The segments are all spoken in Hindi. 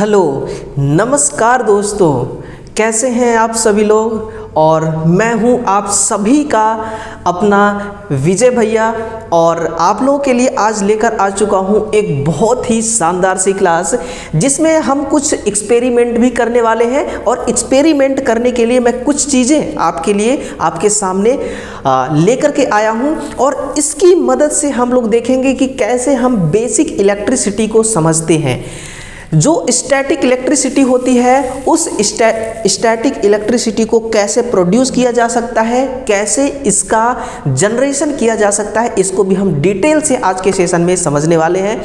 हेलो नमस्कार दोस्तों, कैसे हैं आप सभी लोग। और मैं हूं आप सभी का अपना विजय भैया और आप लोगों के लिए आज लेकर आ चुका हूं एक बहुत ही शानदार सी क्लास जिसमें हम कुछ एक्सपेरिमेंट भी करने वाले हैं। और एक्सपेरिमेंट करने के लिए मैं कुछ चीज़ें आपके लिए आपके सामने लेकर के आया हूं और इसकी मदद से हम लोग देखेंगे कि कैसे हम बेसिक इलेक्ट्रिसिटी को समझते हैं। जो स्टैटिक इलेक्ट्रिसिटी होती है उस स्टैटिक इलेक्ट्रिसिटी को कैसे प्रोड्यूस किया जा सकता है, कैसे इसका जनरेशन किया जा सकता है, इसको भी हम डिटेल से आज के सेशन में समझने वाले हैं।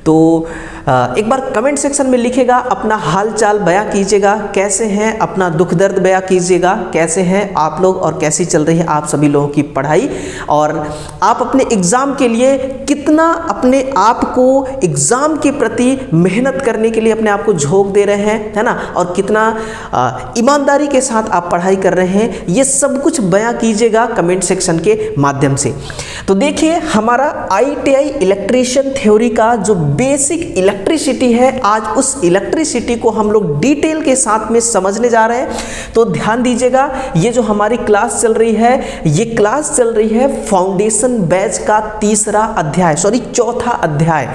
तो एक बार कमेंट सेक्शन में लिखिएगा, अपना हाल चाल बयां कीजिएगा, कैसे हैं, अपना दुख दर्द बयां कीजिएगा, कैसे हैं आप लोग और कैसी चल रही है आप सभी लोगों की पढ़ाई। और आप अपने एग्ज़ाम के लिए कितना अपने आप को एग्ज़ाम के प्रति मेहनत करने के लिए अपने आप को झोंक दे रहे हैं, है ना, और कितना ईमानदारी के साथ आप पढ़ाई कर रहे हैं, ये सब कुछ बयां कीजिएगा कमेंट सेक्शन के माध्यम से। तो देखिए, हमारा ITI इलेक्ट्रीशियन थ्योरी का जो बेसिक इलेक्ट्रिसिटी है, आज उस इलेक्ट्रिसिटी को हम लोग डिटेल के साथ में समझने जा रहे हैं। तो ध्यान दीजिएगा, ये जो हमारी क्लास चल रही है, ये क्लास चल रही है फाउंडेशन बैच का चौथा अध्याय,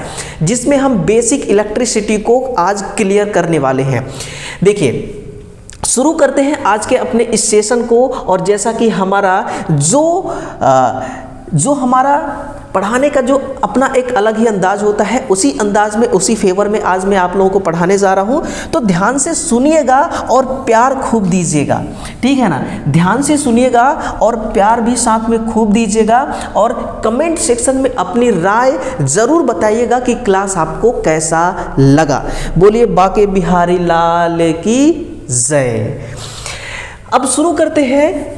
जिसमें हम बेसिक इलेक्ट्रिसिटी को आज क्लियर करने वाले हैं। देखिए, शुरू करते हैं आज के अपने इस सेशन को। और जैसा कि हमारा जो हमारा पढ़ाने का जो अपना एक अलग ही अंदाज होता है, उसी अंदाज में उसी फेवर में आज मैं आप लोगों को पढ़ाने जा रहा हूं। तो ध्यान से सुनिएगा और प्यार खूब दीजिएगा, ठीक है ना। ध्यान से सुनिएगा और प्यार भी साथ में खूब दीजिएगा और कमेंट सेक्शन में अपनी राय जरूर बताइएगा कि क्लास आपको कैसा लगा। बोलिए बाके बिहारी लाल की जय। अब शुरू करते हैं।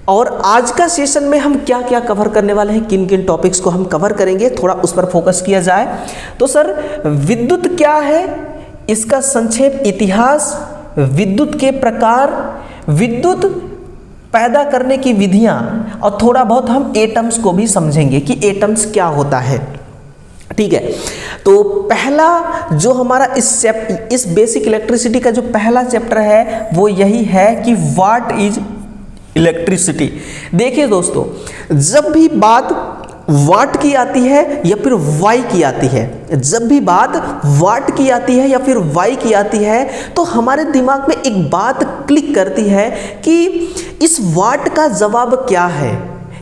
और आज का सेशन में हम क्या क्या कवर करने वाले हैं, किन किन टॉपिक्स को हम कवर करेंगे, थोड़ा उस पर फोकस किया जाए। तो सर, विद्युत क्या है, इसका संक्षेप इतिहास, विद्युत के प्रकार, विद्युत पैदा करने की विधियां, और थोड़ा बहुत हम एटम्स को भी समझेंगे कि एटम्स क्या होता है, ठीक है। तो पहला जो हमारा इस बेसिक इलेक्ट्रिसिटी का जो पहला चैप्टर है वो यही है कि व्हाट इज इलेक्ट्रिसिटी। देखिए दोस्तों, जब भी बात वाट की आती है या फिर वाई की आती है, जब भी बात वाट की आती है या फिर वाई की आती है, तो हमारे दिमाग में एक बात क्लिक करती है कि इस वाट का जवाब क्या है।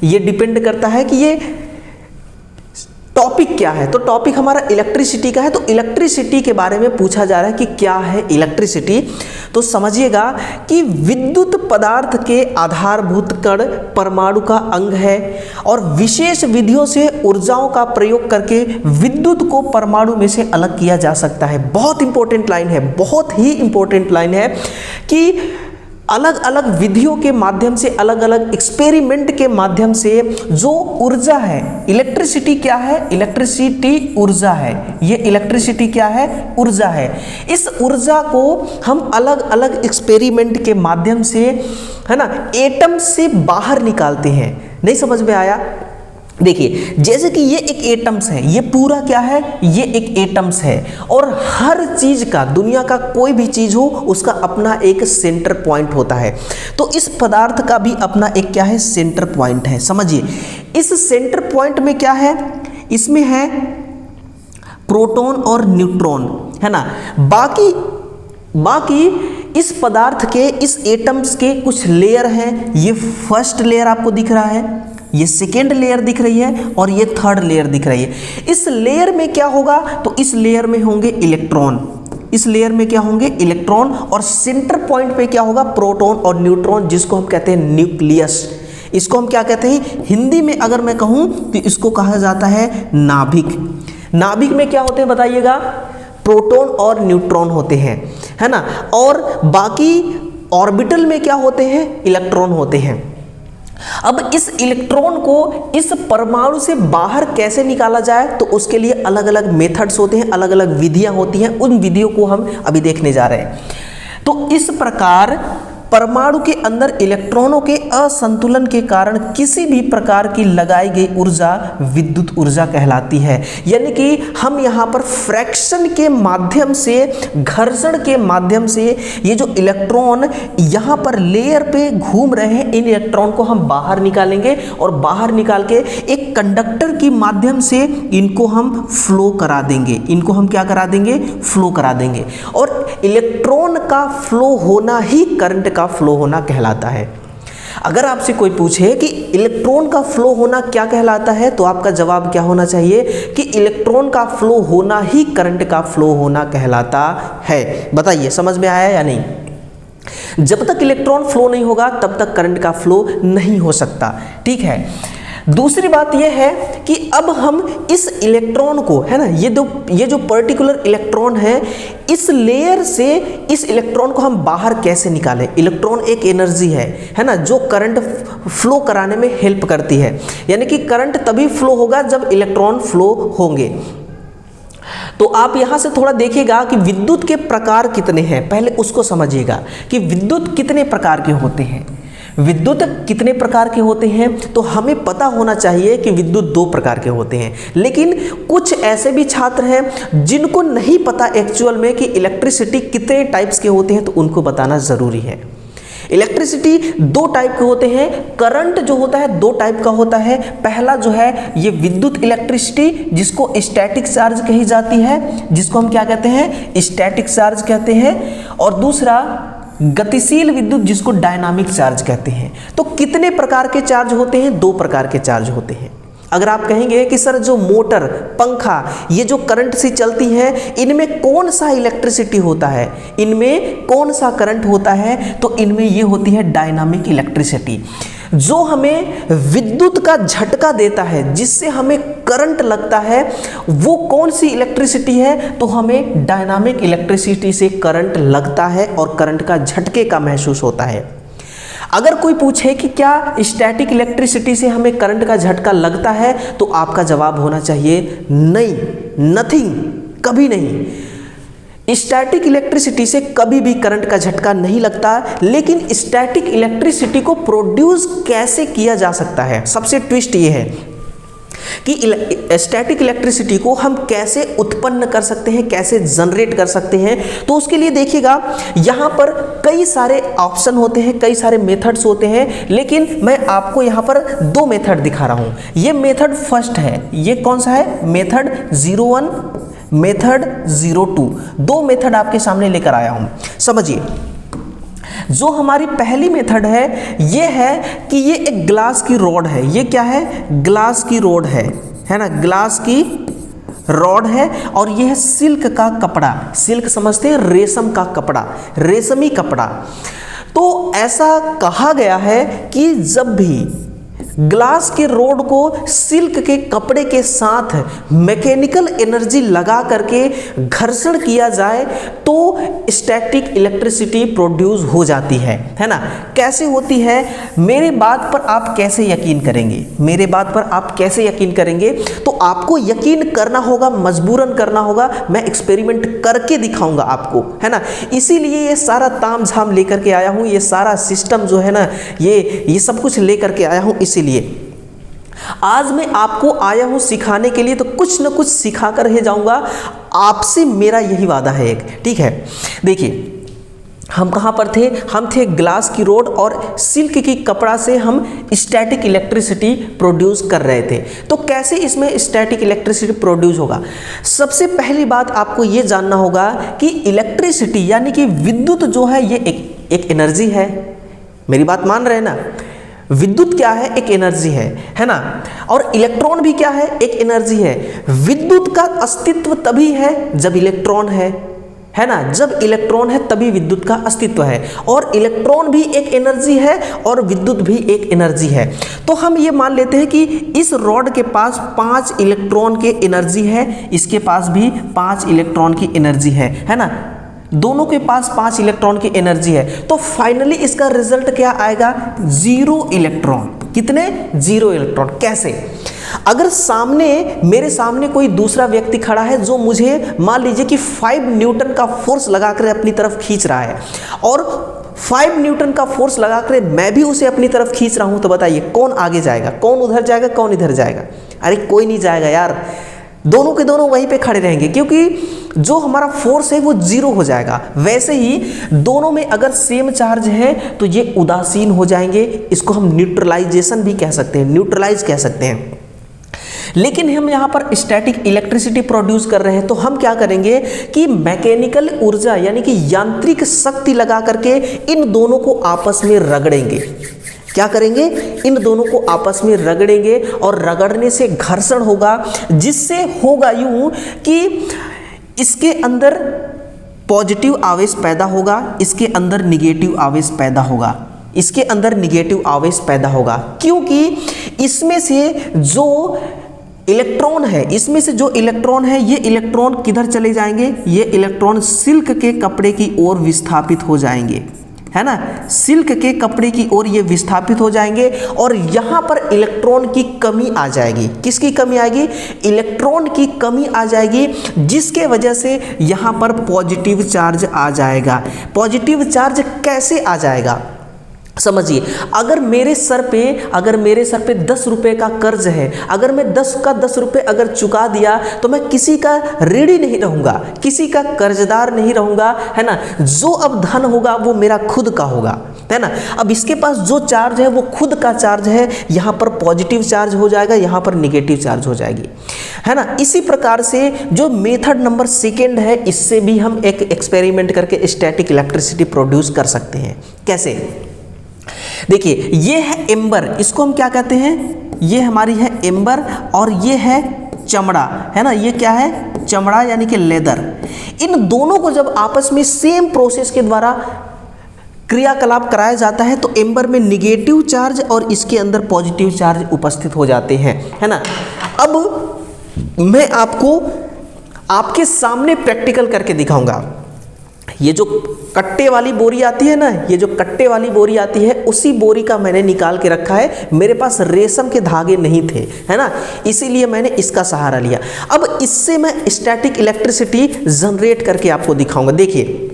ये डिपेंड करता है कि ये टॉपिक क्या है। तो टॉपिक हमारा इलेक्ट्रिसिटी का है, तो इलेक्ट्रिसिटी के बारे में पूछा जा रहा है कि क्या है इलेक्ट्रिसिटी। तो समझिएगा कि विद्युत पदार्थ के आधारभूत कण परमाणु का अंग है और विशेष विधियों से ऊर्जाओं का प्रयोग करके विद्युत को परमाणु में से अलग किया जा सकता है। बहुत इंपॉर्टेंट लाइन है, बहुत ही इंपॉर्टेंट लाइन है कि अलग अलग विधियों के माध्यम से, अलग अलग एक्सपेरिमेंट के माध्यम से जो ऊर्जा है, इलेक्ट्रिसिटी क्या है, इलेक्ट्रिसिटी ऊर्जा है। ये इलेक्ट्रिसिटी क्या है, ऊर्जा है। इस ऊर्जा को हम अलग अलग एक्सपेरिमेंट के माध्यम से, है ना, एटम से बाहर निकालते हैं। नहीं समझ में आया? देखिए, जैसे कि ये एक एटम्स है, ये पूरा क्या है, ये एक एटम्स है। और हर चीज का, दुनिया का कोई भी चीज हो, उसका अपना एक सेंटर पॉइंट होता है। तो इस पदार्थ का भी अपना एक क्या है, सेंटर पॉइंट है। समझिए, इस सेंटर पॉइंट में क्या है, इसमें है प्रोटॉन और न्यूट्रॉन, है ना। बाकी इस पदार्थ के, इस एटम्स के कुछ लेयर हैं। ये फर्स्ट लेयर आपको दिख रहा है, ये सेकेंड लेयर दिख रही है और ये थर्ड लेयर दिख रही है। इस लेयर में क्या होगा, तो इस लेयर में होंगे इलेक्ट्रॉन, इस लेयर में क्या होंगे, इलेक्ट्रॉन। और सेंटर पॉइंट पे क्या होगा, प्रोटॉन और न्यूट्रॉन, जिसको हम कहते हैं न्यूक्लियस। इसको हम क्या कहते हैं, हिंदी में अगर मैं कहूं तो इसको कहा जाता है नाभिक। नाभिक में क्या होते हैं बताइएगा, प्रोटॉन और न्यूट्रॉन होते हैं, है ना। और बाकी ऑर्बिटल में क्या होते हैं, इलेक्ट्रॉन होते हैं। अब इस इलेक्ट्रॉन को इस परमाणु से बाहर कैसे निकाला जाए, तो उसके लिए अलग अलग मेथड्स होते हैं, अलग अलग विधियां होती हैं। उन विधियों को हम अभी देखने जा रहे हैं। तो इस प्रकार परमाणु के अंदर इलेक्ट्रॉनों के असंतुलन के कारण किसी भी प्रकार की लगाई गई ऊर्जा विद्युत ऊर्जा कहलाती है। यानी कि हम यहाँ पर फ्रैक्शन के माध्यम से, घर्षण के माध्यम से ये जो इलेक्ट्रॉन यहाँ पर लेयर पे घूम रहे हैं, इन इलेक्ट्रॉन को हम बाहर निकालेंगे और बाहर निकाल के एक कंडक्टर के माध्यम से इनको हम फ्लो करा देंगे। इनको हम क्या करा देंगे? फ्लो करा देंगे। और इलेक्ट्रॉन का फ्लो होना ही करंट का फ्लो होना कहलाता है। अगर आपसे कोई पूछे कि इलेक्ट्रॉन का फ्लो होना क्या कहलाता है, तो आपका जवाब क्या होना चाहिए कि इलेक्ट्रॉन का फ्लो होना ही करंट का फ्लो होना कहलाता है। बताइए समझ में आया या नहीं? जब तक इलेक्ट्रॉन फ्लो नहीं होगा तब तक करंट का फ्लो नहीं हो सकता। ठीक है। दूसरी बात यह है कि अब हम इस इलेक्ट्रॉन को, है ना, ये जो पर्टिकुलर इलेक्ट्रॉन है, इस लेयर से इस इलेक्ट्रॉन को हम बाहर कैसे निकालें। इलेक्ट्रॉन एक एनर्जी है ना, जो करंट फ्लो कराने में हेल्प करती है। यानी कि करंट तभी फ्लो होगा जब इलेक्ट्रॉन फ्लो होंगे। तो आप यहां से थोड़ा देखिएगा कि विद्युत के प्रकार कितने हैं, पहले उसको समझिएगा कि विद्युत कितने प्रकार के होते हैं। विद्युत कितने प्रकार के होते हैं, तो हमें पता होना चाहिए कि विद्युत 2 प्रकार के होते हैं। लेकिन कुछ ऐसे भी छात्र हैं जिनको नहीं पता एक्चुअल में कि इलेक्ट्रिसिटी कितने टाइप्स के होते हैं, तो उनको बताना ज़रूरी है। इलेक्ट्रिसिटी 2 टाइप के होते हैं। करंट जो होता है 2 टाइप का होता है। पहला जो है ये विद्युत इलेक्ट्रिसिटी, जिसको स्टैटिक चार्ज कही जाती है, जिसको हम क्या कहते हैं? स्टैटिक चार्ज कहते हैं। और दूसरा गतिशील विद्युत, जिसको डायनामिक चार्ज कहते हैं। तो कितने प्रकार के चार्ज होते हैं? 2 प्रकार के चार्ज होते हैं। अगर आप कहेंगे कि सर जो मोटर, पंखा, ये जो करंट से चलती है, इनमें कौन सा इलेक्ट्रिसिटी होता है, इनमें कौन सा करंट होता है, तो इनमें ये होती है डायनामिक इलेक्ट्रिसिटी। जो हमें विद्युत का झटका देता है, जिससे हमें करंट लगता है, वो कौन सी इलेक्ट्रिसिटी है? तो हमें डायनामिक इलेक्ट्रिसिटी से करंट लगता है और करंट का झटके का महसूस होता है। अगर कोई पूछे कि क्या स्टैटिक इलेक्ट्रिसिटी से हमें करंट का झटका लगता है, तो आपका जवाब होना चाहिए नहीं, नथिंग, कभी नहीं। स्टैटिक इलेक्ट्रिसिटी से कभी भी करंट का झटका नहीं लगता। लेकिन स्टैटिक इलेक्ट्रिसिटी को प्रोड्यूस कैसे किया जा सकता है, सबसे ट्विस्ट ये है कि स्टैटिक इलेक्ट्रिसिटी को हम कैसे उत्पन्न कर सकते हैं, कैसे जनरेट कर सकते हैं। तो उसके लिए देखिएगा, यहाँ पर कई सारे ऑप्शन होते हैं, कई सारे मेथड्स होते हैं, लेकिन मैं आपको यहाँ पर 2 मेथड दिखा रहा हूँ। ये मेथड फर्स्ट है, ये कौन सा है? Method 01, method 02। 2 मेथड आपके सामने लेकर आया हूँ, समझिए। जो हमारी पहली मेथड है, ये है कि ये एक ग्लास की रॉड है। ये क्या है? ग्लास की रॉड है ना, ग्लास की रॉड है। और ये है सिल्क का कपड़ा। सिल्क समझते हैं, रेशम का कपड़ा, रेशमी कपड़ा। तो ऐसा कहा गया है कि जब भी ग्लास के रोड को सिल्क के कपड़े के साथ मैकेनिकल एनर्जी लगा करके घर्षण किया जाए, तो स्टैटिक इलेक्ट्रिसिटी प्रोड्यूस हो जाती है ना। कैसे होती है? मेरे बात पर आप कैसे यकीन करेंगे? मेरे बात पर आप कैसे यकीन करेंगे? तो आपको यकीन करना होगा, मजबूरन करना होगा। मैं एक्सपेरिमेंट करके दिखाऊंगा आपको, है ना। इसीलिए ये सारा ताम झाम लेकर के आया हूँ, ये सारा सिस्टम जो है ना, ये सब कुछ लेकर के आया हूँ। इसीलिए आज मैं आपको आया हूं सिखाने के लिए, तो कुछ न कुछ सिखा कर ही जाऊंगा। आपसे मेरा यही वादा है एक, ठीक है। देखिए, हम कहां पर थे? हम थे ग्लास की रोड और सिल्क की कपड़ा से हम स्टैटिक इलेक्ट्रिसिटी प्रोड्यूस कर रहे थे। तो कैसे इसमें स्टैटिक इलेक्ट्रिसिटी प्रोड्यूस होगा? सबसे पहली बात आपको ये जानना होगा कि इलेक्ट्रिसिटी यानी कि विद्युत जो है, ये एक एनर्जी है। मेरी बात मान रहे हैं ना? विद्युत क्या है? एक एनर्जी है ना। और इलेक्ट्रॉन भी क्या है? एक एनर्जी है। विद्युत का अस्तित्व तभी है जब इलेक्ट्रॉन है ना। जब इलेक्ट्रॉन है तभी विद्युत का अस्तित्व है। और इलेक्ट्रॉन भी एक एनर्जी है और विद्युत भी एक एनर्जी है। तो हम ये मान लेते हैं कि इस रॉड के पास 5 इलेक्ट्रॉन की एनर्जी है, इसके पास भी 5 इलेक्ट्रॉन की एनर्जी है ना। दोनों के पास 5 इलेक्ट्रॉन की एनर्जी है। तो फाइनली इसका रिजल्ट क्या आएगा? 0 इलेक्ट्रॉन। कितने? 0 इलेक्ट्रॉन। कैसे? अगर मेरे सामने कोई दूसरा व्यक्ति खड़ा है जो मुझे मान लीजिए कि 5 न्यूटन का फोर्स लगाकर अपनी तरफ खींच रहा है, और 5 न्यूटन का फोर्स लगाकर मैं भी उसे अपनी तरफ खींच रहा हूं, तो बताइए कौन आगे जाएगा, कौन उधर जाएगा, कौन इधर जाएगा? अरे कोई नहीं जाएगा यार, दोनों के दोनों वहीं पे खड़े रहेंगे, क्योंकि जो हमारा फोर्स है वो जीरो हो जाएगा। वैसे ही दोनों में अगर सेम चार्ज है तो ये उदासीन हो जाएंगे, इसको हम न्यूट्रलाइजेशन भी कह सकते हैं, न्यूट्रलाइज कह सकते हैं। लेकिन हम यहाँ पर स्टैटिक इलेक्ट्रिसिटी प्रोड्यूस कर रहे हैं, तो हम क्या करेंगे कि मैकेनिकल ऊर्जा यानी कि यांत्रिक शक्ति लगा करके इन दोनों को आपस में रगड़ेंगे। क्या करेंगे? इन दोनों को आपस में रगड़ेंगे और रगड़ने से घर्षण होगा, जिससे होगा यूं कि इसके अंदर पॉजिटिव आवेश पैदा होगा, इसके अंदर निगेटिव आवेश पैदा होगा, इसके अंदर निगेटिव आवेश पैदा होगा, क्योंकि इसमें से जो इलेक्ट्रॉन है, इसमें से जो इलेक्ट्रॉन है, ये इलेक्ट्रॉन किधर चले जाएंगे? ये इलेक्ट्रॉन सिल्क के कपड़े की ओर विस्थापित हो जाएंगे, है ना, सिल्क के कपड़े की ओर ये विस्थापित हो जाएंगे और यहाँ पर इलेक्ट्रॉन की कमी आ जाएगी। किसकी कमी आएगी? इलेक्ट्रॉन की कमी आ जाएगी, जिसके वजह से यहाँ पर पॉजिटिव चार्ज आ जाएगा। पॉजिटिव चार्ज कैसे आ जाएगा समझिए। अगर मेरे सर पे 10 रुपए का कर्ज है, अगर मैं 10 का 10 रुपए अगर चुका दिया तो मैं किसी का ऋणी नहीं रहूंगा, किसी का कर्जदार नहीं रहूंगा, है ना। जो अब धन होगा वो मेरा खुद का होगा, है ना। अब इसके पास जो चार्ज है वो खुद का चार्ज है, यहाँ पर पॉजिटिव चार्ज हो जाएगा, यहाँ पर निगेटिव चार्ज हो जाएगी, है ना। इसी प्रकार से जो मेथड नंबर 2 है, इससे भी हम एक एक्सपेरिमेंट करके स्टैटिक इलेक्ट्रिसिटी प्रोड्यूस कर सकते हैं। कैसे? देखिए, ये है एम्बर, इसको हम क्या कहते हैं? ये हमारी है एम्बर और ये है चमड़ा, है ना। ये क्या है? चमड़ा यानी कि लेदर। इन दोनों को जब आपस में सेम प्रोसेस के द्वारा क्रियाकलाप कराया जाता है तो एम्बर में निगेटिव चार्ज और इसके अंदर पॉजिटिव चार्ज उपस्थित हो जाते हैं, है ना। अब मैं आपको आपके सामने प्रैक्टिकल करके दिखाऊंगा। ये जो कट्टे वाली बोरी आती है ना, ये जो कट्टे वाली बोरी आती है, उसी बोरी का मैंने निकाल के रखा है। मेरे पास रेशम के धागे नहीं थे, है ना, इसीलिए मैंने इसका सहारा लिया। अब इससे मैं स्टैटिक इलेक्ट्रिसिटी जनरेट करके आपको दिखाऊंगा। देखिए,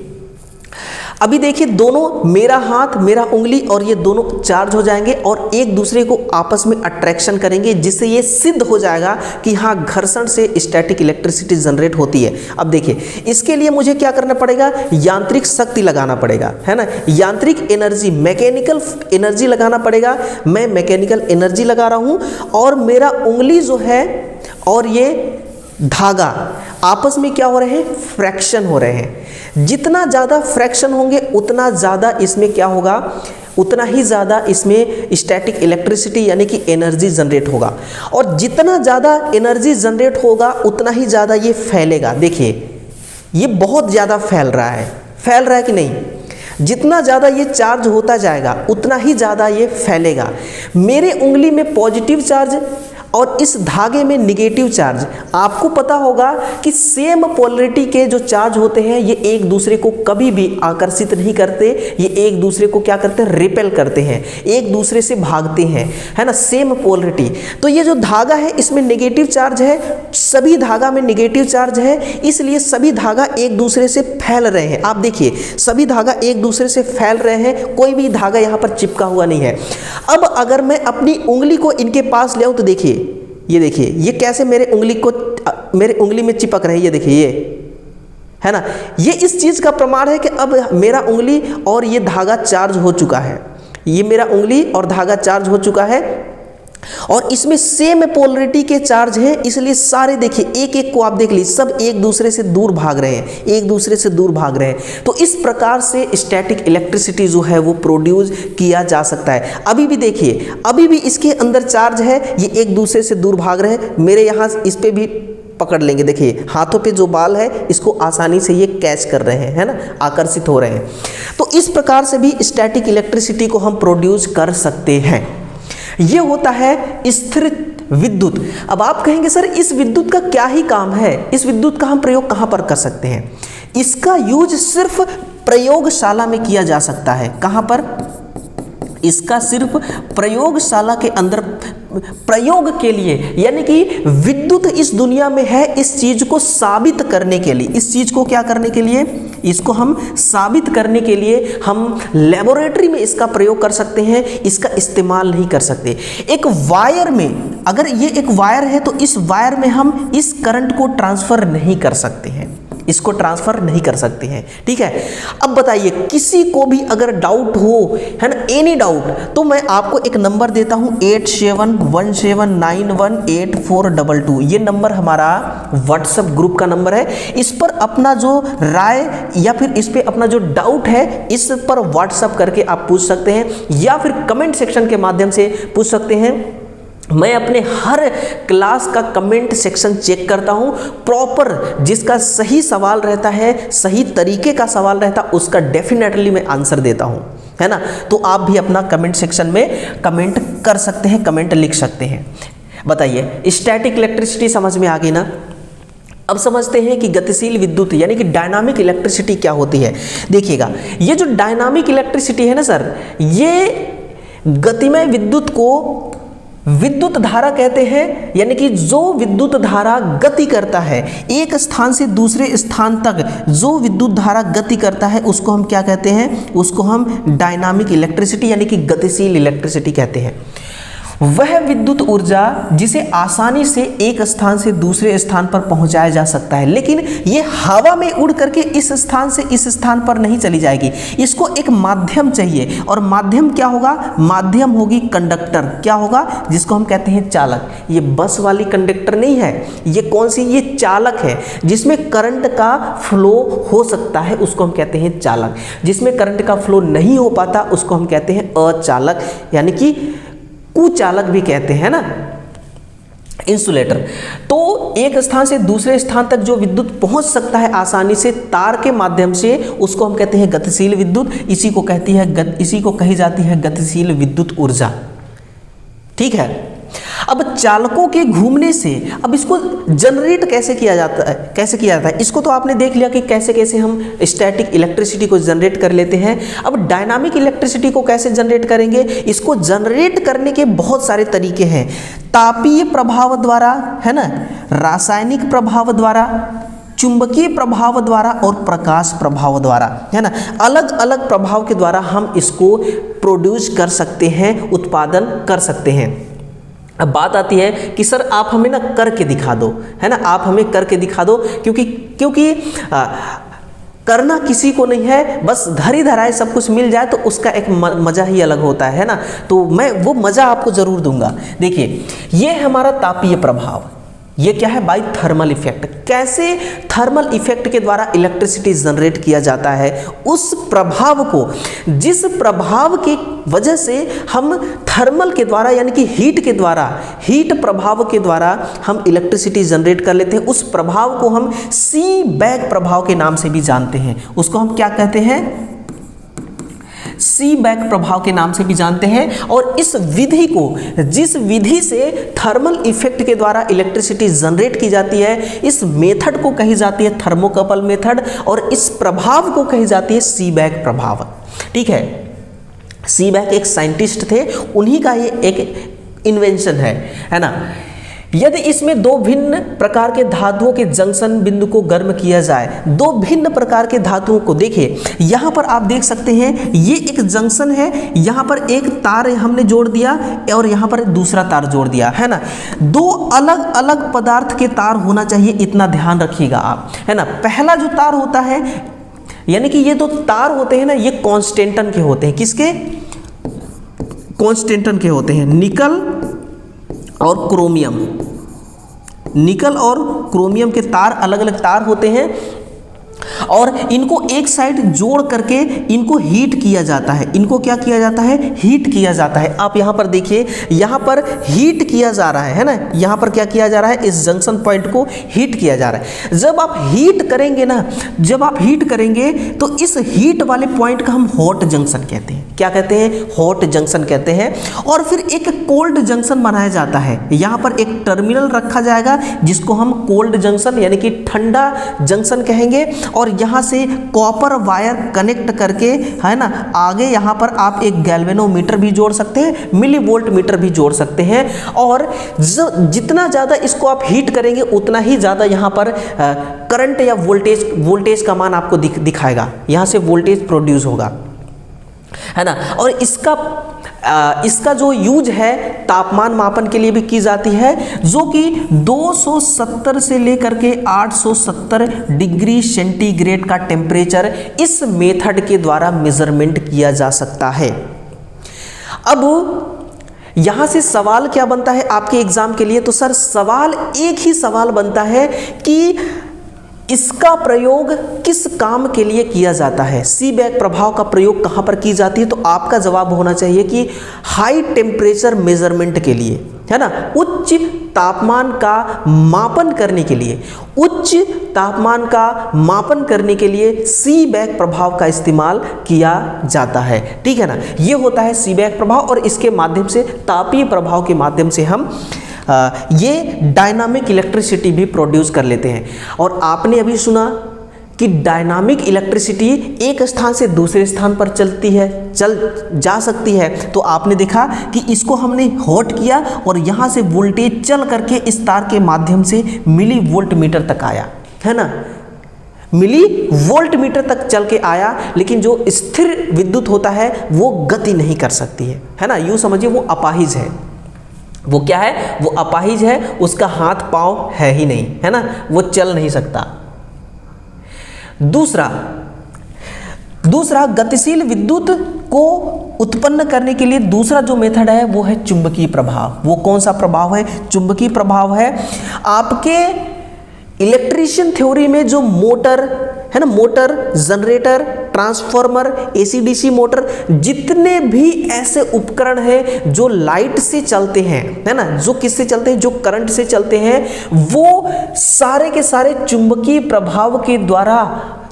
अभी देखिए, दोनों मेरा हाथ, मेरा उंगली और ये दोनों चार्ज हो जाएंगे और एक दूसरे को आपस में अट्रैक्शन करेंगे, जिससे ये सिद्ध हो जाएगा कि हाँ, घर्षण से स्टैटिक इलेक्ट्रिसिटी जनरेट होती है। अब देखिए, इसके लिए मुझे क्या करना पड़ेगा? यांत्रिक शक्ति लगाना पड़ेगा, है ना, यांत्रिक एनर्जी, मैकेनिकल एनर्जी लगाना पड़ेगा। मैं मैकेनिकल एनर्जी लगा रहा हूँ और मेरा उंगली जो है और ये धागा आपस में क्या हो रहे हैं? फ्रैक्शन हो रहे हैं। जितना ज़्यादा फ्रैक्शन होंगे उतना ज़्यादा इसमें क्या होगा? उतना ही ज़्यादा इसमें स्टैटिक इलेक्ट्रिसिटी यानी कि एनर्जी जनरेट होगा, और जितना ज़्यादा एनर्जी जनरेट होगा उतना ही ज़्यादा ये फैलेगा। देखिए, ये बहुत ज़्यादा फैल रहा है कि नहीं? जितना ज़्यादा ये चार्ज होता जाएगा उतना ही ज़्यादा ये फैलेगा। मेरे उंगली में पॉजिटिव चार्ज और इस धागे में निगेटिव चार्ज। आपको पता होगा कि सेम पोलरिटी के जो चार्ज होते हैं ये एक दूसरे को कभी भी आकर्षित नहीं करते, ये एक दूसरे को क्या करते हैं? रिपेल करते हैं, एक दूसरे से भागते हैं, है ना, सेम पोलरिटी। तो ये जो धागा है इसमें नेगेटिव चार्ज है, सभी धागा में नेगेटिव चार्ज है, इसलिए सभी धागा एक दूसरे से फैल रहे हैं। आप देखिए, सभी धागा एक दूसरे से फैल रहे हैं, कोई भी धागा यहाँ पर चिपका हुआ नहीं है। अब अगर मैं अपनी उंगली को इनके पास ले आऊँ तो देखिए, ये देखिए, ये कैसे मेरे उंगली में चिपक रहे हैं। ये देखिए, ये है ना, ये इस चीज़ का प्रमाण है कि अब मेरा उंगली और ये धागा चार्ज हो चुका है। ये मेरा उंगली और धागा चार्ज हो चुका है और इसमें सेम पोलरिटी के चार्ज हैं, इसलिए सारे देखिए, एक एक को आप देख लीजिए, सब एक दूसरे से दूर भाग रहे हैं, एक दूसरे से दूर भाग रहे हैं। तो इस प्रकार से स्टैटिक इलेक्ट्रिसिटी जो है वो प्रोड्यूस किया जा सकता है। अभी भी देखिए, अभी भी इसके अंदर चार्ज है, ये एक दूसरे से दूर भाग रहे हैं। मेरे यहाँ इस पे भी पकड़ लेंगे, देखिए हाथों पे जो बाल है इसको आसानी से ये कैच कर रहे हैं, है ना, आकर्षित हो रहे हैं। तो इस प्रकार से भी स्टैटिक इलेक्ट्रिसिटी को हम प्रोड्यूस कर सकते हैं। ये होता है स्थिर विद्युत। अब आप कहेंगे सर इस विद्युत का क्या ही काम है, इस विद्युत का हम प्रयोग कहाँ पर कर सकते हैं? इसका यूज सिर्फ प्रयोगशाला में किया जा सकता है। कहाँ पर? इसका सिर्फ प्रयोगशाला के अंदर प्रयोग के लिए, यानी कि विद्युत इस दुनिया में है इस चीज को साबित करने के लिए, इस चीज को क्या करने के लिए? इसको हम साबित करने के लिए हम लेबोरेटरी में इसका प्रयोग कर सकते हैं, इसका इस्तेमाल नहीं कर सकते। एक वायर में, अगर ये एक वायर है तो इस वायर में हम इस करंट को ट्रांसफर नहीं कर सकते हैं, इसको ट्रांसफर नहीं कर सकते हैं, ठीक है। अब बताइए किसी को भी अगर डाउट हो, है ना, एनी डाउट, तो मैं आपको एक नंबर देता हूं 8717918422। ये नंबर हमारा व्हाट्सएप ग्रुप का नंबर है। इस पर अपना जो राय या फिर इस पे अपना जो डाउट है इस पर व्हाट्सएप करके आप पूछ सकते हैं, या फिर कमेंट सेक्शन के माध्यम से पूछ सकते हैं। मैं अपने हर क्लास का कमेंट सेक्शन चेक करता हूं, प्रॉपर जिसका सही सवाल रहता है, सही तरीके का सवाल रहता है, उसका डेफिनेटली मैं आंसर देता हूं, है ना। तो आप भी अपना कमेंट सेक्शन में कमेंट कर सकते हैं, कमेंट लिख सकते हैं। बताइए स्टैटिक इलेक्ट्रिसिटी समझ में आ गई ना। अब समझते हैं कि गतिशील विद्युत यानी कि डायनामिक इलेक्ट्रिसिटी क्या होती है। देखिएगा, ये जो डायनामिक इलेक्ट्रिसिटी है ना सर, ये गतिमय विद्युत को विद्युत धारा कहते हैं, यानी कि जो विद्युत धारा गति करता है एक स्थान से दूसरे स्थान तक, जो विद्युत धारा गति करता है उसको हम क्या कहते हैं, उसको हम डायनामिक इलेक्ट्रिसिटी यानी कि गतिशील इलेक्ट्रिसिटी कहते हैं। वह विद्युत ऊर्जा जिसे आसानी से एक स्थान से दूसरे स्थान पर पहुंचाया जा सकता है, लेकिन ये हवा में उड़ करके इस स्थान से इस स्थान पर नहीं चली जाएगी, इसको एक माध्यम चाहिए। और माध्यम क्या होगा, माध्यम होगी कंडक्टर, क्या होगा, जिसको हम कहते हैं चालक। ये बस वाली कंडक्टर नहीं है, ये कौन सी, ये चालक है, जिसमें करंट का फ्लो हो सकता है, उसको हम कहते हैं चालक। जिसमें करंट का फ्लो नहीं हो पाता उसको हम कहते हैं अचालक, यानी कि कुचालक भी कहते हैं ना, इंसुलेटर। तो एक स्थान से दूसरे स्थान तक जो विद्युत पहुंच सकता है आसानी से तार के माध्यम से, उसको हम कहते हैं गतिशील विद्युत। इसी को कही जाती है गतिशील विद्युत ऊर्जा, ठीक है। अब चालकों के घूमने से, अब इसको जनरेट कैसे किया जाता है, इसको तो आपने देख लिया कि कैसे कैसे हम स्टैटिक इलेक्ट्रिसिटी को जनरेट कर लेते हैं। अब डायनामिक इलेक्ट्रिसिटी को कैसे जनरेट करेंगे, इसको जनरेट करने के बहुत सारे तरीके हैं। तापीय प्रभाव द्वारा, है ना, रासायनिक प्रभाव द्वारा, चुंबकीय प्रभाव द्वारा और प्रकाश प्रभाव द्वारा, है ना, अलग अलग प्रभाव के द्वारा हम इसको प्रोड्यूस कर सकते हैं, उत्पादन कर सकते हैं। अब बात आती है कि सर आप हमें ना करके दिखा दो, है ना, आप हमें करके दिखा दो, क्योंकि करना किसी को नहीं है, बस धरी धराए सब कुछ मिल जाए तो उसका एक मज़ा ही अलग होता है ना। तो मैं वो मज़ा आपको ज़रूर दूंगा। देखिए ये है हमारा तापीय प्रभाव, ये क्या है, बाय थर्मल इफेक्ट। कैसे थर्मल इफेक्ट के द्वारा इलेक्ट्रिसिटी जनरेट किया जाता है, उस प्रभाव को, जिस प्रभाव की वजह से हम थर्मल के द्वारा यानी कि हीट के द्वारा, हीट प्रभाव के द्वारा हम इलेक्ट्रिसिटी जनरेट कर लेते हैं, उस प्रभाव को हम सीबैक प्रभाव के नाम से भी जानते हैं। उसको हम क्या कहते हैं, सीबैक प्रभाव के नाम से भी जानते हैं। और इस विधि को, जिस विधि से थर्मल इफेक्ट के द्वारा इलेक्ट्रिसिटी जनरेट की जाती है, इस मेथड को कही जाती है थर्मोकपल मेथड, और इस प्रभाव को कही जाती है सीबैक प्रभाव, ठीक है। सीबैक एक साइंटिस्ट थे, उन्हीं का ये एक इन्वेंशन है ना। यदि इसमें दो भिन्न प्रकार के धातुओं के जंक्शन बिंदु को गर्म किया जाए, दो भिन्न प्रकार के धातुओं को, देखिए यहाँ पर आप देख सकते हैं ये एक जंक्शन है, यहाँ पर एक तार हमने जोड़ दिया और यहाँ पर दूसरा तार जोड़ दिया, है ना। दो अलग अलग पदार्थ के तार होना चाहिए, इतना ध्यान रखिएगा आप, है ना। पहला जो तार होता है, यानी कि ये दो तार होते हैं ना, ये कॉन्स्टेंटन के होते हैं, किसके, कॉन्स्टेंटन के होते हैं, निकल और क्रोमियम। निकल और क्रोमियम के तार अलग अलग तार होते हैं और इनको एक साइड जोड़ करके इनको हीट किया जाता है। इनको क्या किया जाता है, हीट किया जाता है। आप यहाँ पर देखिए, यहाँ पर हीट किया जा रहा है ना, यहाँ पर क्या किया जा रहा है, इस जंक्शन पॉइंट को हीट किया जा रहा है। जब आप हीट करेंगे ना, जब आप हीट करेंगे तो इस हीट वाले पॉइंट का हम हॉट जंक्शन कहते हैं। क्या कहते हैं, हॉट जंक्शन कहते हैं। और फिर एक कोल्ड जंक्शन बनाया जाता है, यहाँ पर एक टर्मिनल रखा जाएगा जिसको हम कोल्ड जंक्शन यानी कि ठंडा जंक्शन कहेंगे। और यहाँ से कॉपर वायर कनेक्ट करके, है ना, आगे यहाँ यहाँ पर आप एक गैल्वेनोमीटर भी जोड़ सकते हैं, मिली वोल्ट मीटर भी जोड़ सकते हैं, और जितना ज़्यादा इसको आप हीट करेंगे उतना ही ज़्यादा यहाँ पर करंट या वोल्टेज का मान आपको दिखाएगा, यहाँ से वोल्टेज प्रोड्यूस होगा, है ना। और इसका जो यूज है तापमान मापन के लिए भी की जाती है, जो कि 270 से लेकर के 870 डिग्री सेंटीग्रेड का टेम्परेचर इस मेथड के द्वारा मेजरमेंट किया जा सकता है। अब यहां से सवाल क्या बनता है आपके एग्जाम के लिए, तो सर सवाल एक ही सवाल बनता है कि इसका प्रयोग किस काम के लिए किया जाता है, सीबेक प्रभाव का प्रयोग कहां पर की जाती है। तो आपका जवाब होना चाहिए कि हाई टेम्परेचर मेजरमेंट के लिए, है ना, उच्च तापमान का मापन करने के लिए, उच्च तापमान का मापन करने के लिए सीबेक प्रभाव का इस्तेमाल किया जाता है, ठीक है ना। ये होता है सीबेक प्रभाव, और इसके माध्यम से तापीय प्रभाव के माध्यम से हम ये डायनामिक इलेक्ट्रिसिटी भी प्रोड्यूस कर लेते हैं। और आपने अभी सुना कि डायनामिक इलेक्ट्रिसिटी एक स्थान से दूसरे स्थान पर चल जा सकती है। तो आपने देखा कि इसको हमने हॉट किया और यहाँ से वोल्टेज चल करके इस तार के माध्यम से मिली वोल्ट मीटर तक आया, है ना, मिली वोल्ट मीटर तक चल के आया। लेकिन जो स्थिर विद्युत होता है वो गति नहीं कर सकती है ना, यूँ समझिए वो अपाहिज है। वो क्या है, वो अपाहिज है, उसका हाथ पांव है ही नहीं, है ना, वो चल नहीं सकता। दूसरा गतिशील विद्युत को उत्पन्न करने के लिए दूसरा जो मेथड है वो है चुंबकीय प्रभाव। वो कौन सा प्रभाव है, चुंबकीय प्रभाव है। आपके इलेक्ट्रिशियन थ्योरी में जो मोटर है ना, motor, generator, transformer, AC DC motor, जितने भी ऐसे उपकरण हैं जो लाइट से चलते हैं, है ना, जो किससे चलते हैं, जो करंट से चलते हैं, वो सारे के सारे चुंबकीय प्रभाव के द्वारा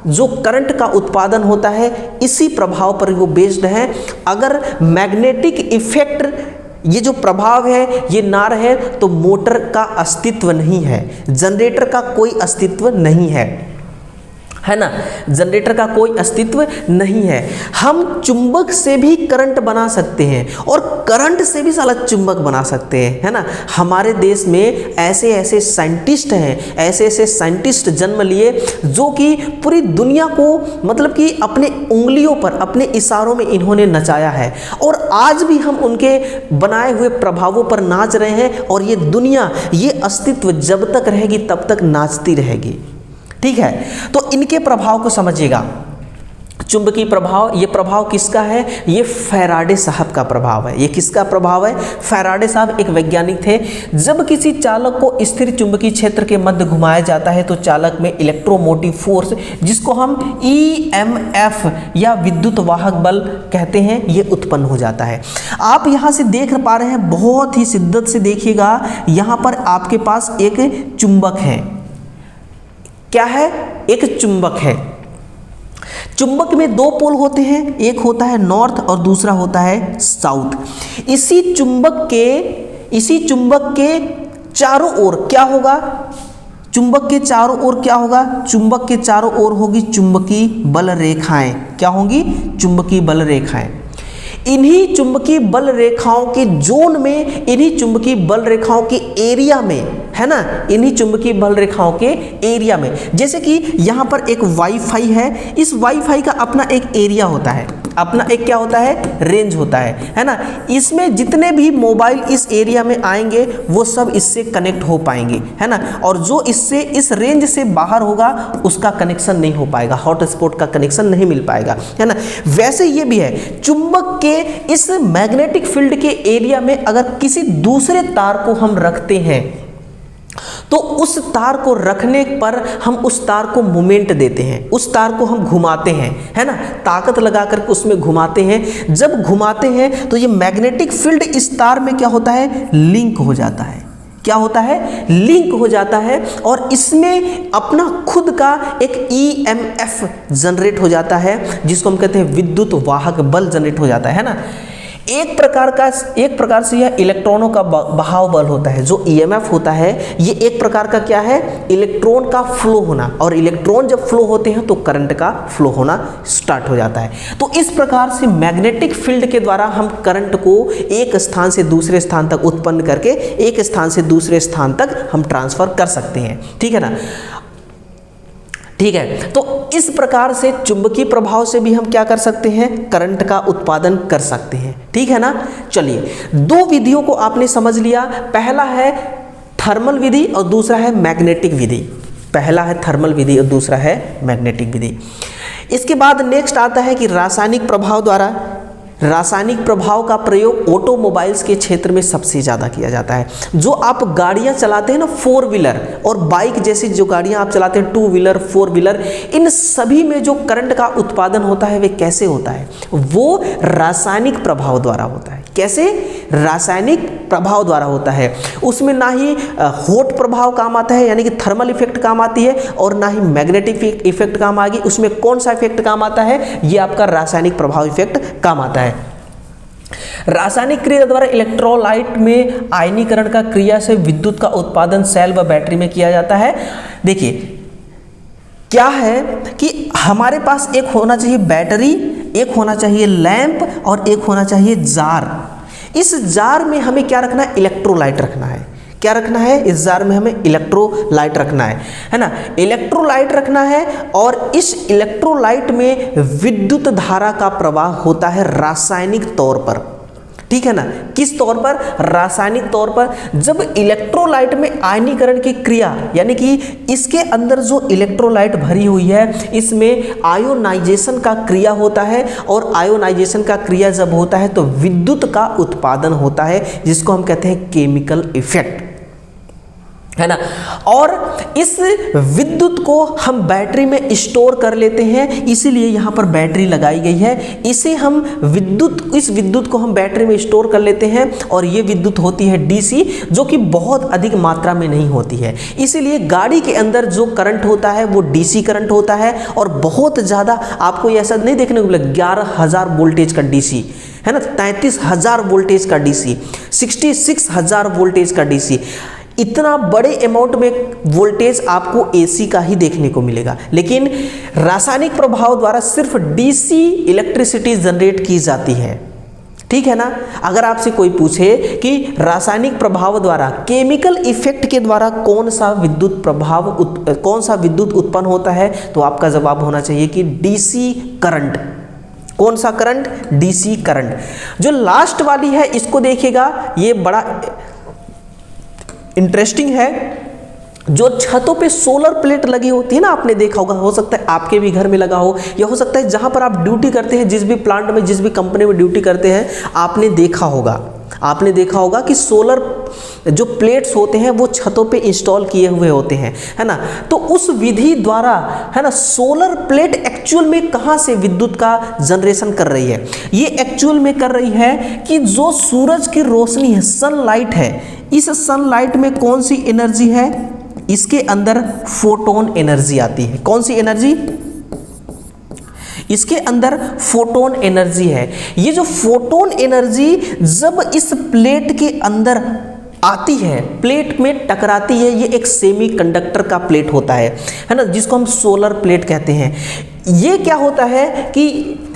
जो करंट का उत्पादन होता है इसी प्रभाव पर वो बेस्ड है। अगर मैग्नेटिक इफेक्ट, ये जो प्रभाव है ये ना रहे तो मोटर का अस्तित्व नहीं है, जनरेटर का कोई अस्तित्व नहीं है ना, जनरेटर का कोई अस्तित्व नहीं है। हम चुंबक से भी करंट बना सकते हैं और करंट से भी साला चुंबक बना सकते हैं, है ना। हमारे देश में ऐसे ऐसे साइंटिस्ट हैं, ऐसे ऐसे साइंटिस्ट जन्म लिए जो कि पूरी दुनिया को मतलब कि अपने उंगलियों पर, अपने इशारों में इन्होंने नचाया है, और आज भी हम उनके बनाए हुए प्रभावों पर नाच रहे हैं। और ये दुनिया, ये अस्तित्व जब तक रहेगी तब तक नाचती रहेगी, ठीक है। तो इनके प्रभाव को समझिएगा। चुंबकीय प्रभाव, ये प्रभाव किसका है, ये फैराडे साहब का प्रभाव है। ये किसका प्रभाव है, फैराडे साहब एक वैज्ञानिक थे। जब किसी चालक को स्थिर चुंबकीय क्षेत्र के मध्य घुमाया जाता है तो चालक में इलेक्ट्रोमोटिव फोर्स, जिसको हम EMF या विद्युत वाहक बल कहते हैं, ये उत्पन्न हो जाता है। आप यहाँ से देख पा रहे हैं, बहुत ही शिद्दत से देखिएगा, यहाँ पर आपके पास एक चुंबक है। क्या है, एक चुंबक है। चुंबक में दो पोल होते हैं, एक होता है नॉर्थ और दूसरा होता है साउथ। इसी चुंबक के चारों ओर क्या होगा, चुंबक के चारों ओर क्या होगा, चुंबक के चारों ओर होगी चुंबकीय बल रेखाएं। क्या होंगी, चुंबकीय बल रेखाएं। इन्हीं चुंबकीय बल रेखाओं के जोन में, इन्हीं चुंबकीय बल रेखाओं के एरिया में, है ना, इन्हीं चुंबकीय बल रेखाओं के एरिया में, जैसे कि यहाँ पर एक वाईफाई है, इस वाईफाई का अपना एक एरिया होता है, अपना एक क्या होता है, रेंज होता है ना। इसमें जितने भी मोबाइल इस एरिया में आएंगे वो सब इससे कनेक्ट हो पाएंगे, है ना। और जो इससे इस रेंज से बाहर होगा उसका कनेक्शन नहीं हो पाएगा, हॉटस्पॉट का कनेक्शन नहीं मिल पाएगा, है ना। वैसे ये भी है, चुंबक के इस मैग्नेटिक फील्ड के एरिया में अगर किसी दूसरे तार को हम रखते हैं तो उस तार को रखने पर हम उस तार को मोमेंट देते हैं, उस तार को हम घुमाते हैं, है ना, ताकत लगा करके उसमें घुमाते हैं। जब घुमाते हैं तो ये मैग्नेटिक फील्ड इस तार में क्या होता है, लिंक हो जाता है। क्या होता है, लिंक हो जाता है, और इसमें अपना खुद का एक EMF जनरेट हो जाता है, जिसको हम कहते हैं विद्युत वाहक बल जनरेट हो जाता है ना। एक प्रकार से यह इलेक्ट्रॉनों का बहाव बल होता है। जो ईएमएफ होता है ये एक प्रकार का क्या है, इलेक्ट्रॉन का फ्लो होना, और इलेक्ट्रॉन जब फ्लो होते हैं तो करंट का फ्लो होना स्टार्ट हो जाता है। तो इस प्रकार से मैग्नेटिक फील्ड के द्वारा हम करंट को एक स्थान से दूसरे स्थान तक उत्पन्न करके एक स्थान से दूसरे स्थान तक हम ट्रांसफर कर सकते हैं, ठीक है ना। ठीक है, तो इस प्रकार से चुंबकीय प्रभाव से भी हम क्या कर सकते हैं, करंट का उत्पादन कर सकते हैं, ठीक है ना। चलिए, दो विधियों को आपने समझ लिया, पहला है थर्मल विधि और दूसरा है मैग्नेटिक विधि। पहला है थर्मल विधि और दूसरा है मैग्नेटिक विधि। इसके बाद नेक्स्ट आता है कि रासायनिक प्रभाव द्वारा। रासायनिक प्रभाव का प्रयोग ऑटोमोबाइल्स के क्षेत्र में सबसे ज़्यादा किया जाता है। जो आप गाड़ियाँ चलाते हैं ना, 4 व्हीलर और बाइक जैसी जो गाड़ियाँ आप चलाते हैं, 2 व्हीलर 4 व्हीलर, इन सभी में जो करंट का उत्पादन होता है वे कैसे होता है, वो रासायनिक प्रभाव द्वारा होता है। कैसे, रासायनिक प्रभाव द्वारा होता है। उसमें ना ही हॉट प्रभाव काम आता है यानी कि थर्मल इफेक्ट काम आती है, और ना ही मैग्नेटिक इफेक्ट काम आएगी। उसमें कौन सा इफेक्ट काम आता है, ये आपका रासायनिक प्रभाव इफेक्ट काम आता है। रासायनिक क्रिया द्वारा इलेक्ट्रोलाइट में आयनीकरण का क्रिया से विद्युत का उत्पादन सेल व बैटरी में किया जाता है। देखिए क्या है कि हमारे पास एक होना चाहिए बैटरी, एक होना चाहिए लैंप और एक होना चाहिए जार। इस जार में हमें क्या रखना है, इलेक्ट्रोलाइट रखना है। क्या रखना है, इस जार में हमें इलेक्ट्रोलाइट रखना है ना, इलेक्ट्रोलाइट रखना है। और इस इलेक्ट्रोलाइट में विद्युत धारा का प्रवाह होता है रासायनिक तौर पर, ठीक है ना। किस तौर पर, रासायनिक तौर पर। जब इलेक्ट्रोलाइट में आयनीकरण की क्रिया यानी कि इसके अंदर जो इलेक्ट्रोलाइट भरी हुई है इसमें आयोनाइजेशन का क्रिया होता है, और आयोनाइजेशन का क्रिया जब होता है तो विद्युत का उत्पादन होता है, जिसको हम कहते हैं केमिकल इफेक्ट, है ना। और इस विद्युत को हम बैटरी में स्टोर कर लेते हैं, इसीलिए यहाँ पर बैटरी लगाई गई है। इस विद्युत को हम बैटरी में स्टोर कर लेते हैं, और ये विद्युत होती है डीसी, जो कि बहुत अधिक मात्रा में नहीं होती है। इसीलिए गाड़ी के अंदर जो करंट होता है वो डीसी करंट होता है, और बहुत ज़्यादा आपको ऐसा नहीं देखने को मिलेगा 11,000 वोल्टेज का डीसी, है ना, 33,000 वोल्टेज का डीसी, 66,000 वोल्टेज का डीसी। इतना बड़े अमाउंट में वोल्टेज आपको एसी का ही देखने को मिलेगा। लेकिन रासायनिक प्रभाव द्वारा सिर्फ डीसी इलेक्ट्रिसिटी जनरेट की जाती है, ठीक है ना। अगर आपसे कोई पूछे कि रासायनिक प्रभाव द्वारा, केमिकल इफेक्ट के द्वारा कौन सा विद्युत उत्पन्न होता है, तो आपका जवाब होना चाहिए कि डीसी करंट। कौन सा करंट, डीसी करंट। जो लास्ट वाली है इसको देखिएगा, ये बड़ा इंटरेस्टिंग है। जो छतों पे सोलर प्लेट लगी होती है ना, आपने देखा होगा, हो सकता है आपके भी घर में लगा हो, या हो सकता है जहां पर आप ड्यूटी करते हैं, जिस भी प्लांट में, जिस भी कंपनी में ड्यूटी करते हैं, आपने देखा होगा कि सोलर जो प्लेट्स होते हैं वो छतों पे इंस्टॉल किए हुए होते हैं, है ना। तो उस विधि द्वारा, है ना, सोलर प्लेट एक्चुअल में कहाँ से विद्युत का जनरेशन कर रही है, ये एक्चुअल में कर रही है कि जो सूरज की रोशनी है, सनलाइट है, इस सनलाइट में कौन सी एनर्जी है, इसके अंदर फोटोन एनर्जी आती है। कौन सी एनर्जी, इसके अंदर फोटोन एनर्जी है। ये जो फोटोन एनर्जी जब इस प्लेट के अंदर आती है, प्लेट में टकराती है, ये एक सेमीकंडक्टर का प्लेट होता है ना, जिसको हम सोलर प्लेट कहते हैं। ये क्या होता है कि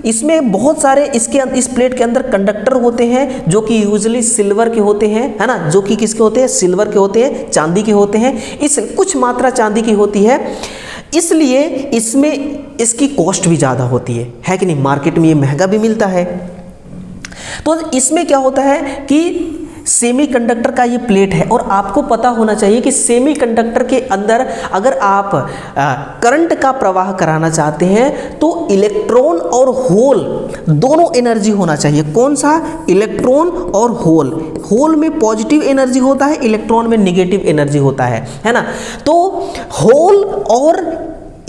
इसमें बहुत सारे इस प्लेट के अंदर कंडक्टर होते हैं, जो कि यूजुअली सिल्वर के होते हैं, है ना, जो कि किसके होते हैं, सिल्वर के होते हैं, चांदी के होते हैं। इस कुछ मात्रा चांदी की होती है, इसलिए इसमें इसकी कॉस्ट भी ज़्यादा होती है कि नहीं, मार्केट में ये महंगा भी मिलता है। तो इसमें क्या होता है कि सेमीकंडक्टर का ये प्लेट है, और आपको पता होना चाहिए कि सेमीकंडक्टर के अंदर अगर आप करंट का प्रवाह कराना चाहते हैं तो इलेक्ट्रॉन और होल दोनों एनर्जी होना चाहिए। कौन सा, इलेक्ट्रॉन और होल। होल में पॉजिटिव एनर्जी होता है, इलेक्ट्रॉन में नेगेटिव एनर्जी होता है ना। तो होल और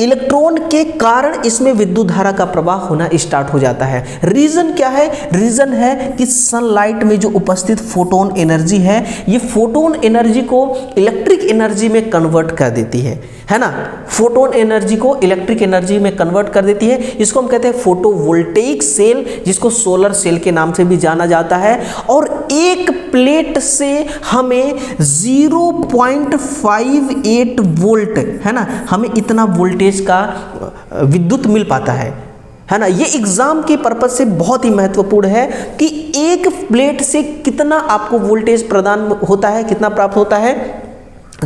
इलेक्ट्रॉन के कारण इसमें विद्युत धारा का प्रवाह होना स्टार्ट हो जाता है। रीजन क्या है? रीजन है कि सनलाइट में जो उपस्थित फोटोन एनर्जी है, ये फोटोन एनर्जी को इलेक्ट्रिक एनर्जी में कन्वर्ट कर देती है ना। फोटोन एनर्जी को इलेक्ट्रिक एनर्जी में कन्वर्ट कर देती है। इसको हम कहते हैं फोटोवोल्टेइक सेल, जिसको सोलर सेल के नाम से भी जाना जाता है। और एक प्लेट से हमें 0.58 वोल्ट, है ना, हमें इतना वोल्टेज का विद्युत मिल पाता है ना। ये एग्जाम के पर्पज से बहुत ही महत्वपूर्ण है कि एक प्लेट से कितना आपको वोल्टेज प्रदान होता है, कितना प्राप्त होता है?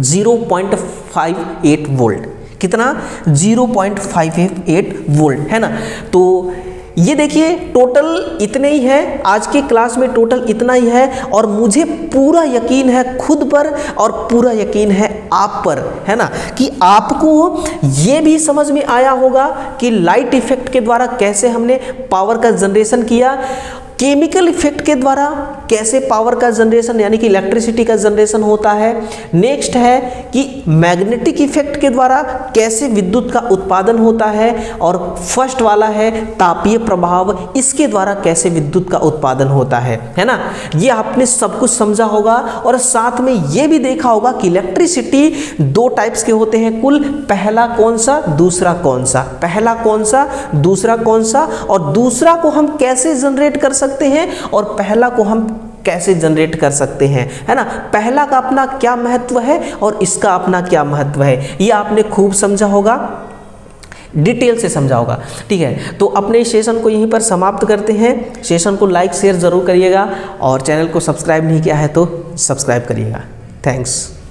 0.58 वोल्ट। कितना? 0.58 वोल्ट, है ना। तो ये देखिए टोटल इतने ही है, आज के क्लास में टोटल इतना ही है। और मुझे पूरा यकीन है खुद पर और पूरा यकीन है आप पर, है ना, कि आपको ये भी समझ में आया होगा कि लाइट इफेक्ट के द्वारा कैसे हमने पावर का जनरेशन किया, केमिकल इफेक्ट के द्वारा कैसे पावर का जनरेशन यानी कि इलेक्ट्रिसिटी का जनरेशन होता है। नेक्स्ट है कि मैग्नेटिक इफेक्ट के द्वारा कैसे विद्युत का उत्पादन होता है। और फर्स्ट वाला है तापीय प्रभाव, इसके द्वारा कैसे विद्युत का उत्पादन होता है ना। ये आपने सब कुछ समझा होगा। और साथ में ये भी देखा होगा कि इलेक्ट्रिसिटी दो टाइप्स के होते हैं कुल। पहला कौन सा, दूसरा कौन सा? पहला कौन सा, दूसरा कौन सा? और दूसरा को हम कैसे जनरेट कर सकते हैं और पहला को हम कैसे जनरेट कर सकते हैं, है ना। पहला का अपना क्या महत्व है और इसका अपना क्या महत्व है, ये आपने खूब समझा होगा, डिटेल से समझा होगा। ठीक है, तो अपने इस सेशन को यहीं पर समाप्त करते हैं। सेशन को लाइक शेयर ज़रूर करिएगा और चैनल को सब्सक्राइब नहीं किया है तो सब्सक्राइब करिएगा। थैंक्स।